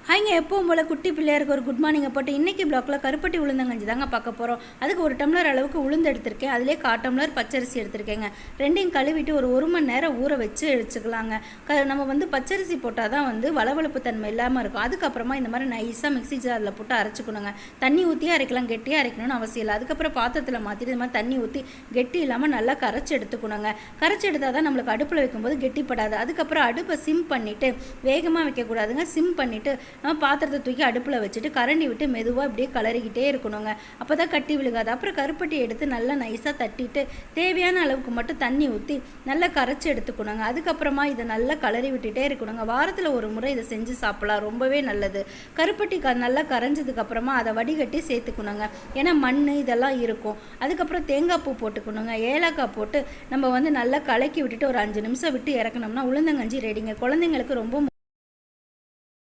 ஹைங்க எப்பவும் போல் குட்டி பிள்ளையாருக்கு ஒரு குட் மார்னிங்கை போட்டு இன்றைக்கி பிளாக்கில் கருப்பட்டி உளுந்தங்கஞ்சி தாங்க பார்க்க போகிறோம். அதுக்கு 1 டம்ளர் அளவுக்கு உளுந்து எடுத்திருக்கேன். அதிலே 1/4 டம்ளர் பச்சரிசி எடுத்திருக்கேங்க. ரெண்டையும் கழுவிட்டு ஒரு மணி நேரம் ஊற வச்சு வச்சுக்கலாங்க. நம்ம பச்சரிசி போட்டால் தான் வளவளப்பு தன்மை இல்லாமல் இருக்கும். அதுக்கப்புறமா இந்த மாதிரி நைஸாக மிக்ஸி ஜாரில் போட்டு அரைச்சிக்கணுங்க. தண்ணி ஊற்றியே அரைக்கலாம், கெட்டியாக அரைக்கணும்னு அவசியம் இல்லை. அதுக்கப்புறம் பாத்திரத்தில் மாற்றிட்டு இது மாதிரி தண்ணி ஊற்றி கெட்டி இல்லாமல் நல்லா கரைச்சி எடுத்துக்கணுங்க. கரைச்சி எடுத்தால் தான் நம்மளுக்கு அடுப்பில் வைக்கும்போது கெட்டிப்படாது. அதுக்கப்புறம் அடுப்பை சிம் பண்ணிவிட்டு வேகமாக வைக்கக்கூடாதுங்க. சிம் பண்ணிவிட்டு பாத்திரத்தை தூக்கி அடுப்பில் வச்சுட்டு கரண்டி விட்டு மெதுவாக இப்படியே கலரிக்கிட்டே இருக்கணுங்க. அப்போ தான் கட்டி விழுகாது. அப்புறம் கருப்பட்டி எடுத்து நல்லா நைஸாக தட்டிட்டு தேவையான அளவுக்கு மட்டும் தண்ணி ஊற்றி நல்லா கரைச்சி எடுத்துக்கணுங்க. அதுக்கப்புறமா இதை நல்லா கலரி விட்டுட்டே இருக்கணுங்க. வாரத்தில் ஒரு முறை இதை செஞ்சு சாப்பிடலாம், ரொம்பவே நல்லது. கருப்பட்டி நல்லா கரைஞ்சதுக்கப்புறமா அதை வடிகட்டி சேர்த்துக்கணுங்க. ஏன்னா மண் இதெல்லாம் இருக்கும். அதுக்கப்புறம் தேங்காய் பூ போட்டுக்கணுங்க. ஏலக்காய் போட்டு நம்ம நல்லா கலக்கி விட்டுட்டு ஒரு 5 நிமிஷம் விட்டு இறக்கணும்னா உளுந்தங்கஞ்சி ரெடிங்க. குழந்தைங்களுக்கு ரொம்ப